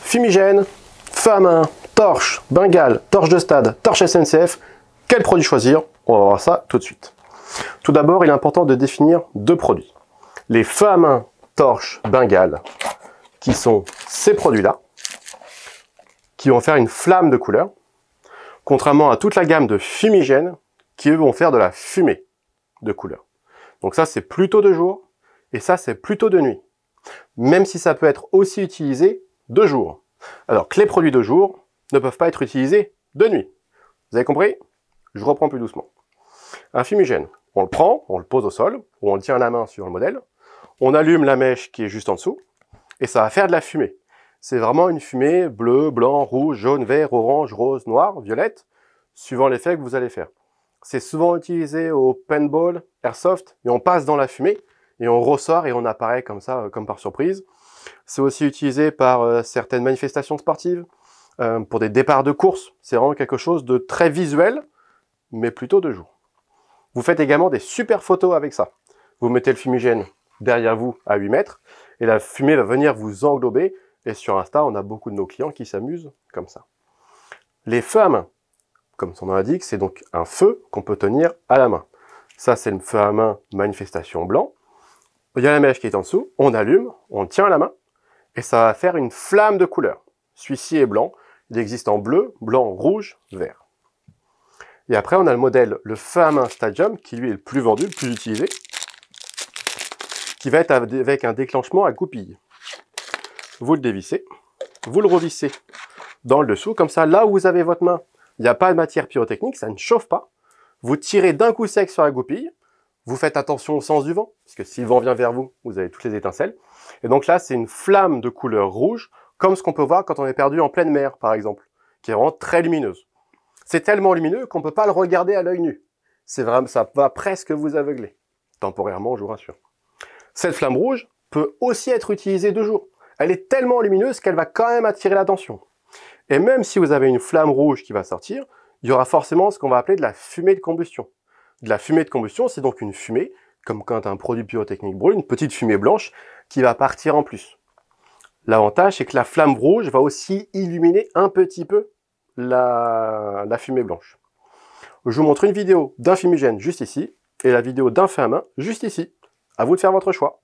Fumigène, feu à main, torche, bengale, torche de stade, torche SNCF. Quel produit choisir? On va voir ça tout de suite. Tout d'abord, il est important de définir deux produits. Les feux à main, torche, bengale, qui sont ces produits-là, qui vont faire une flamme de couleur, contrairement à toute la gamme de fumigènes, qui eux vont faire de la fumée de couleur. Donc ça, c'est plutôt de jour, et ça, c'est plutôt de nuit. Même si ça peut être aussi utilisé de jour. Alors que les produits de jour ne peuvent pas être utilisés de nuit. Vous avez compris? Je reprends plus doucement. Un fumigène, on le prend, on le pose au sol, ou on le tient à la main sur le modèle, on allume la mèche qui est juste en dessous, et ça va faire de la fumée. C'est vraiment une fumée bleu, blanc, rouge, jaune, vert, orange, rose, noir, violette, suivant l'effet que vous allez faire. C'est souvent utilisé au paintball, airsoft, et on passe dans la fumée, et on ressort et on apparaît comme ça, comme par surprise. C'est aussi utilisé par certaines manifestations sportives, pour des départs de course. C'est vraiment quelque chose de très visuel, mais plutôt de jour. Vous faites également des super photos avec ça. Vous mettez le fumigène derrière vous à 8 mètres, et la fumée va venir vous englober, et sur Insta, on a beaucoup de nos clients qui s'amusent comme ça. Les feux à main, comme son nom l'indique, c'est donc un feu qu'on peut tenir à la main. Ça, c'est le feu à main manifestation blanc. Il y a la mèche qui est en dessous, on allume, on le tient à la main, et ça va faire une flamme de couleur. Celui-ci est blanc, il existe en bleu, blanc, rouge, vert. Et après, on a le modèle, le feu à main Stadium, qui lui est le plus vendu, le plus utilisé, qui va être avec un déclenchement à goupille. Vous le dévissez, vous le revissez dans le dessous, comme ça, là où vous avez votre main, il n'y a pas de matière pyrotechnique, ça ne chauffe pas. Vous tirez d'un coup sec sur la goupille, vous faites attention au sens du vent, parce que si le vent vient vers vous, vous avez toutes les étincelles. Et donc là, c'est une flamme de couleur rouge, comme ce qu'on peut voir quand on est perdu en pleine mer, par exemple, qui est vraiment très lumineuse. C'est tellement lumineux qu'on ne peut pas le regarder à l'œil nu. C'est vraiment, ça va presque vous aveugler. Temporairement, je vous rassure. Cette flamme rouge peut aussi être utilisée de jour. Elle est tellement lumineuse qu'elle va quand même attirer l'attention. Et même si vous avez une flamme rouge qui va sortir, il y aura forcément ce qu'on va appeler de la fumée de combustion. De la fumée de combustion, c'est donc une fumée, comme quand un produit pyrotechnique brûle, une petite fumée blanche qui va partir en plus. L'avantage, c'est que la flamme rouge va aussi illuminer un petit peu la fumée blanche. Je vous montre une vidéo d'un fumigène juste ici, et la vidéo d'un feu à main juste ici. À vous de faire votre choix.